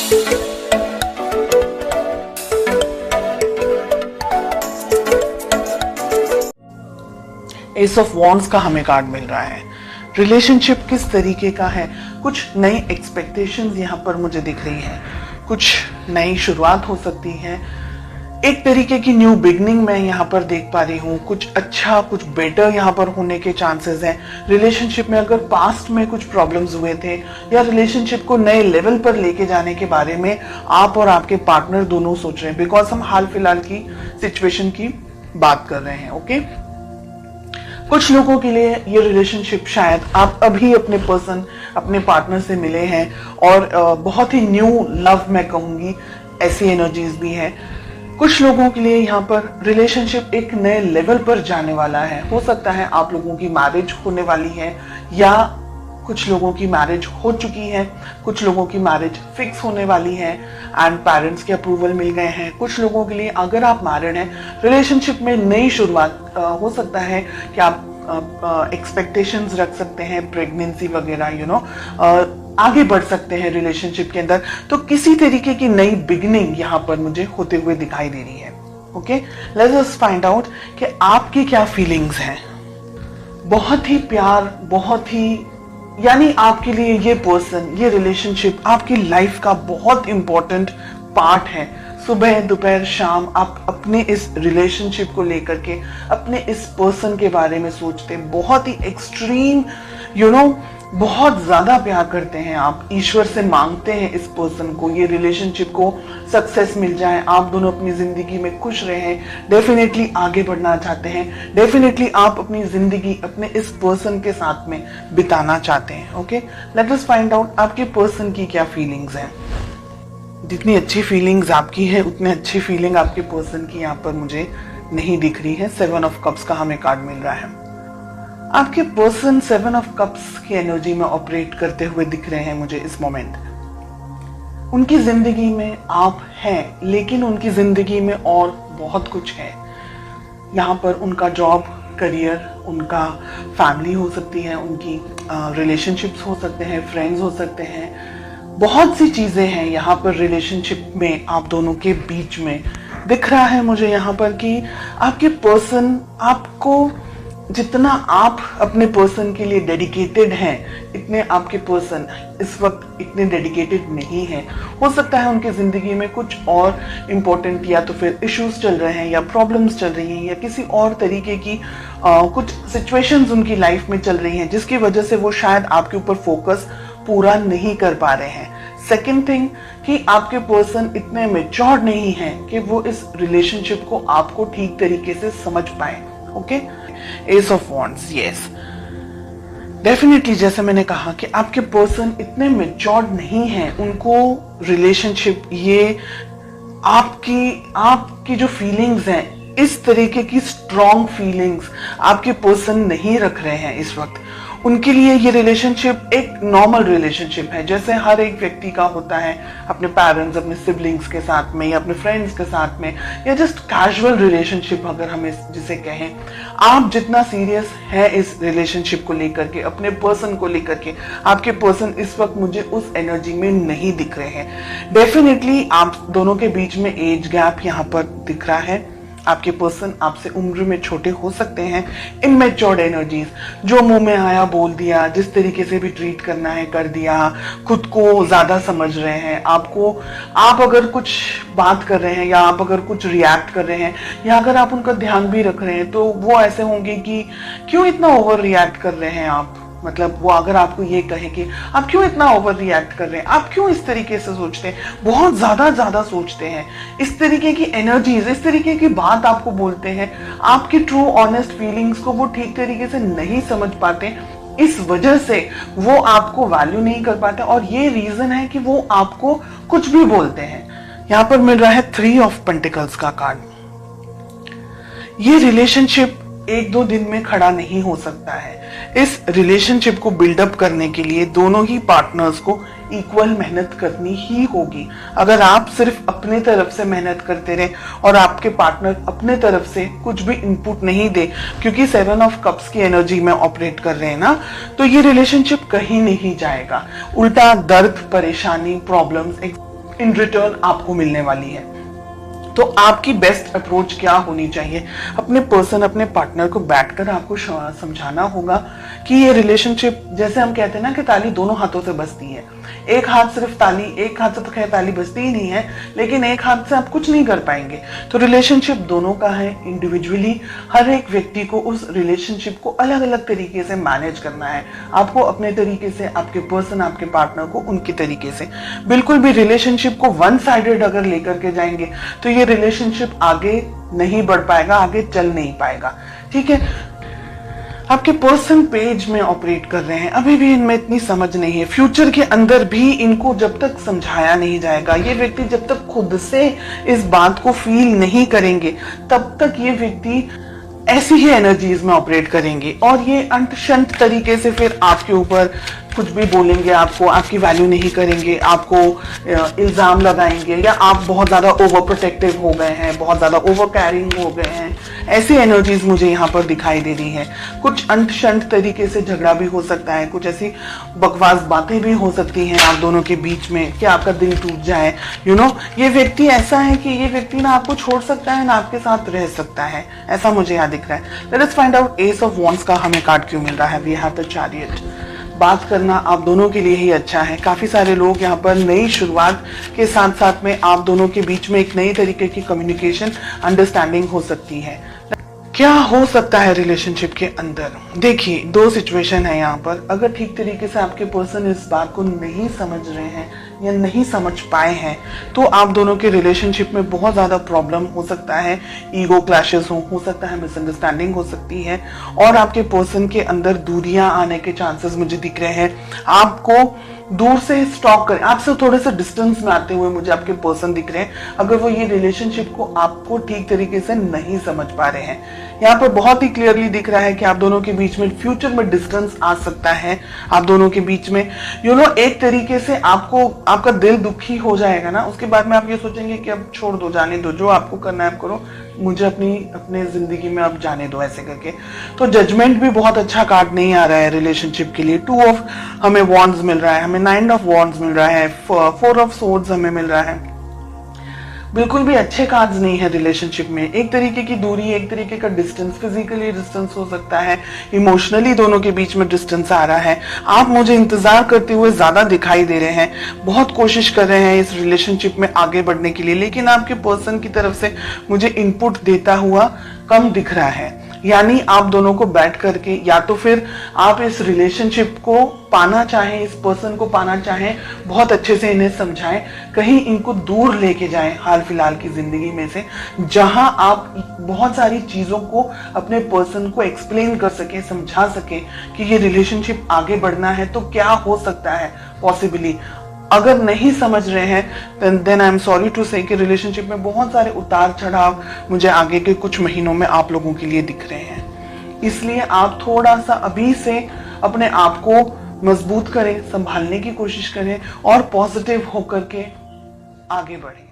S of wands का हमें card मिल रहा है। रिलेशनशिप किस तरीके का है, कुछ नई एक्सपेक्टेशंस यहाँ पर मुझे दिख रही है, कुछ नई शुरुआत हो सकती है, एक तरीके की न्यू बिगनिंग मैं यहाँ पर देख पा रही हूँ, कुछ अच्छा कुछ बेटर यहाँ पर होने के चांसेस हैं। रिलेशनशिप में अगर पास्ट में कुछ प्रॉब्लम्स हुए थे या रिलेशनशिप को नए लेवल पर लेके जाने के बारे में आप और आपके पार्टनर दोनों सोच रहे हैं, बिकॉज हम हाल फिलहाल की सिचुएशन की बात कर रहे हैं। ओके, कुछ लोगों के लिए ये रिलेशनशिप शायद आप अभी अपने पार्टनर से मिले हैं और बहुत ही न्यू लव मैं कहूंगी, ऐसी एनर्जीज भी है। कुछ लोगों के लिए यहाँ पर रिलेशनशिप एक नए लेवल पर जाने वाला है। हो सकता है आप लोगों की मैरिज होने वाली है या कुछ लोगों की मैरिज हो चुकी है, कुछ लोगों की मैरिज फिक्स होने वाली है एंड पेरेंट्स के अप्रूवल मिल गए हैं। कुछ लोगों के लिए अगर आप मैरिड हैं, रिलेशनशिप में नई शुरुआत हो सकता है कि आप एक्सपेक्टेशंस रख सकते हैं, प्रेगनेंसी वगैरह आगे बढ़ सकते हैं रिलेशनशिप के अंदर। तो किसी तरीके की नई बिगिनिंग यहाँ पर मुझे होते हुए दिखाई दे रही है। Okay, let's us find out कि आपकी क्या फीलिंग्स हैं। बहुत ही प्यार, बहुत ही यानी आपके लिए ये पर्सन, ये रिलेशनशिप आपकी लाइफ का बहुत इंपॉर्टेंट पार्ट है। सुबह दोपहर शाम आप अपने इस रिलेशनशिप को लेकर के, अपने इस पर्सन के बारे में सोचते, बहुत ही एक्सट्रीम बहुत ज्यादा प्यार करते हैं आप, ईश्वर से मांगते हैं इस पर्सन को, ये रिलेशनशिप को सक्सेस मिल जाए, आप दोनों अपनी जिंदगी में खुश रहें, डेफिनेटली आगे बढ़ना चाहते हैं, डेफिनेटली आप अपनी जिंदगी अपने इस पर्सन के साथ में बिताना चाहते हैं। Okay, late us find out आपके पर्सन की क्या फीलिंग्स हैं। जितनी अच्छी फीलिंग्स आपकी है उतनी अच्छी फीलिंग आपके पर्सन की यहाँ पर मुझे नहीं दिख रही है। 7 ऑफ कप्स का हमें कार्ड मिल रहा है। आपके पर्सन 7 ऑफ कप्स की एनर्जी में ऑपरेट करते हुए दिख रहे हैं मुझे इस मोमेंट। उनकी जिंदगी में आप हैं, लेकिन उनकी जिंदगी में और बहुत कुछ है। यहाँ पर उनका जॉब, करियर, उनका फैमिली हो सकती है, उनकी रिलेशनशिप्स हो सकते हैं, फ्रेंड्स हो सकते हैं, बहुत सी चीजें हैं यहाँ पर रिलेशनशिप में आप दोनों के बीच में दिख रहा है मुझे यहाँ पर कि आपके पर्सन आपको, जितना आप अपने पर्सन के लिए डेडिकेटेड हैं, इतने आपके पर्सन इस वक्त इतने डेडिकेटेड नहीं हैं। हो सकता है उनकी जिंदगी में कुछ और इम्पोर्टेंट या तो फिर इश्यूज चल रहे हैं या प्रॉब्लम्स चल रही हैं या किसी और तरीके की कुछ सिचुएशंस उनकी लाइफ में चल रही हैं, जिसकी वजह से वो शायद आपके ऊपर फोकस पूरा नहीं कर पा रहे हैं। सेकेंड थिंग कि आपके पर्सन इतने मैच्योर नहीं है कि वो इस रिलेशनशिप को आपको ठीक तरीके से समझ पाए। Okay, S of wands, yes, definitely जैसे मैंने कहा कि आपके पर्सन इतने मैच्योर नहीं है, उनको रिलेशनशिप, ये आपकी जो फीलिंग्स हैं, इस तरीके की स्ट्रॉन्ग फीलिंग्स आपके पर्सन नहीं रख रहे हैं इस वक्त। उनके लिए ये रिलेशनशिप एक नॉर्मल रिलेशनशिप है, जैसे हर एक व्यक्ति का होता है अपने पेरेंट्स, अपने सिबलिंग्स के साथ में या अपने फ्रेंड्स के साथ में, या जस्ट कैजुअल रिलेशनशिप अगर हम जिसे कहें। आप जितना सीरियस है इस रिलेशनशिप को लेकर के, अपने पर्सन को लेकर के, आपके पर्सन इस वक्त मुझे उस एनर्जी में नहीं दिख रहे हैं। डेफिनेटली आप दोनों के बीच में एज गैप यहाँ पर दिख रहा है। आपके पर्सन आपसे उम्र में छोटे हो सकते हैं। इनमेच्योर्ड एनर्जीज, जो मुंह में आया बोल दिया, जिस तरीके से भी ट्रीट करना है कर दिया, खुद को ज्यादा समझ रहे हैं। आप अगर कुछ बात कर रहे हैं या आप अगर कुछ रिएक्ट कर रहे हैं या अगर आप उनका ध्यान भी रख रहे हैं, तो वो ऐसे होंगे कि क्यों इतना ओवर रिएक्ट कर रहे हैं आप। मतलब वो अगर आपको ये कहे कि आप क्यों इतना ओवर रिएक्ट कर रहे हैं, आप क्यों इस तरीके से सोचते हैं, बहुत ज्यादा सोचते हैं, इस तरीके की एनर्जीज, इस तरीके की बात आपको बोलते हैं, आपकी ट्रू ऑनेस्ट फीलिंग्स को वो ठीक तरीके से नहीं समझ पाते, इस वजह से वो आपको वैल्यू नहीं कर पाते। और ये रीजन है कि वो आपको कुछ भी बोलते हैं। यहाँ पर मिल रहा है 3 ऑफ पेंटिकल्स का कार्ड। ये रिलेशनशिप 1-2 दिन में खड़ा नहीं हो सकता है। इस रिलेशनशिप को बिल्डअप करने के लिए दोनों ही पार्टनर्स को इक्वल मेहनत करनी ही होगी। अगर आप सिर्फ अपने तरफ से मेहनत करते रहे और आपके पार्टनर अपने तरफ से कुछ भी इनपुट नहीं दे, क्योंकि 7 ऑफ कप्स की एनर्जी में ऑपरेट कर रहे हैं ना, तो ये रिलेशनशिप कहीं नहीं जाएगा। उल्टा दर्द, परेशानी, प्रॉब्लम्स इन रिटर्न आपको मिलने वाली है। तो आपकी बेस्ट अप्रोच क्या होनी चाहिए? अपने पर्सन, अपने पार्टनर को बैठकर आपको समझाना होगा कि ये रिलेशनशिप, जैसे हम कहते हैं ना कि ताली दोनों हाथों से बजती है। एक हाथ सिर्फ ताली, एक हाथ से तो खैर ताली बजती ही नहीं है, लेकिन एक हाथ से आप कुछ नहीं कर पाएंगे। तो रिलेशनशिप दोनों का है। इंडिविजुअली हर एक व्यक्ति को उस रिलेशनशिप को अलग अलग तरीके से मैनेज करना है। आपको अपने तरीके से, आपके पर्सन, आपके पार्टनर को उनके तरीके से। बिल्कुल भी रिलेशनशिप को वन साइडेड अगर लेकर के जाएंगे तो ये रिलेशनशिप आगे नहीं बढ़ पाएगा, आगे चल नहीं पाएगा। ठीक है, आपके पर्सन पेज में ऑपरेट कर रहे हैं, अभी भी इनमें इतनी समझ नहीं है। फ्यूचर के अंदर भी इनको जब तक समझाया नहीं जाएगा, ये व्यक्ति जब तक खुद से इस बात को फील नहीं करेंगे, तब तक ये व्यक्ति ऐसी ही एनर्जीज में ऑपरेट करेंगे और ये अंत शंत तरीके से फिर आपके ऊपर कुछ भी बोलेंगे, आपको, आपकी वैल्यू नहीं करेंगे, आपको इल्जाम लगाएंगे, या आप बहुत ज्यादा ओवर प्रोटेक्टिव हो गए हैं, बहुत ज्यादा ओवर कैरिंग हो गए हैं। ऐसी एनर्जीज मुझे यहाँ पर दिखाई दे रही है। कुछ अंत शंत तरीके से झगड़ा भी हो सकता है, कुछ ऐसी बकवास बातें भी हो सकती हैं आप दोनों के बीच में कि आपका दिल टूट जाए। ये व्यक्ति ऐसा है कि ये व्यक्ति ना आपको छोड़ सकता है ना आपके साथ रह सकता है, ऐसा मुझे यहाँ दिख रहा है। Let us find out ace of wands का हमें कार्ड क्यों मिल रहा है। We have the chariot. बात करना आप दोनों के लिए ही अच्छा है। काफी सारे लोग यहाँ पर नई शुरुआत के साथ साथ में आप दोनों के बीच में एक नई तरीके की कम्युनिकेशन, अंडरस्टैंडिंग हो सकती है। क्या हो सकता है रिलेशनशिप के अंदर? देखिए, दो सिचुएशन है यहाँ पर। अगर ठीक तरीके से आपके पर्सन इस बात को नहीं समझ रहे हैं या नहीं समझ पाए हैं तो आप दोनों के रिलेशनशिप में बहुत ज्यादा प्रॉब्लम हो सकता है। ईगो क्लैशेस हो सकता है, मिसअंडरस्टैंडिंग हो सकती है और आपके पर्सन के अंदर दूरियां आने के चांसेस मुझे दिख रहे हैं। आपको दूर से स्टॉक करें, आपसे थोड़े से डिस्टेंस में आते हुए मुझे आपके पर्सन दिख रहे हैं, अगर वो ये रिलेशनशिप को आपको ठीक तरीके से नहीं समझ पा रहे हैं। यहाँ पर बहुत ही क्लियरली दिख रहा है कि आप दोनों के बीच में फ्यूचर में डिस्टेंस आ सकता है। आप दोनों के बीच में एक तरीके से आपका दिल दुखी हो जाएगा ना, उसके बाद में आप ये सोचेंगे कि अब छोड़ दो, जाने दो, जो आपको करना है आप करो, मुझे अपने जिंदगी में अब जाने दो, ऐसे करके। तो जजमेंट भी बहुत अच्छा कार्ड नहीं आ रहा है रिलेशनशिप के लिए। 2 ऑफ हमें वॉन्ड्स मिल रहा है, हमें 9 ऑफ वॉन्ड्स मिल रहा है, 4 ऑफ सोर्ड्स हमें मिल रहा है। बिल्कुल भी अच्छे कार्ड्स नहीं है रिलेशनशिप में। एक तरीके की दूरी, एक तरीके का डिस्टेंस, फिजिकली डिस्टेंस हो सकता है, इमोशनली दोनों के बीच में डिस्टेंस आ रहा है। आप मुझे इंतजार करते हुए ज्यादा दिखाई दे रहे हैं, बहुत कोशिश कर रहे हैं इस रिलेशनशिप में आगे बढ़ने के लिए, लेकिन आपके पर्सन की तरफ से मुझे इनपुट देता हुआ कम दिख रहा है। यानी आप दोनों को बैठ करके, या तो फिर आप इस रिलेशनशिप को पाना चाहें, इस पर्सन को पाना चाहें, बहुत अच्छे से इन्हें समझाएं, कहीं इनको दूर लेके जाएं हाल फिलहाल की जिंदगी में से, जहां आप बहुत सारी चीजों को अपने पर्सन को एक्सप्लेन कर सके, समझा सके कि ये रिलेशनशिप आगे बढ़ना है तो क्या हो सकता है पॉसिबली। अगर नहीं समझ रहे हैं then I am sorry to say कि रिलेशनशिप में बहुत सारे उतार चढ़ाव मुझे आगे के कुछ महीनों में आप लोगों के लिए दिख रहे हैं। इसलिए आप थोड़ा सा अभी से अपने आप को मजबूत करें, संभालने की कोशिश करें और पॉजिटिव होकर के आगे बढ़ें।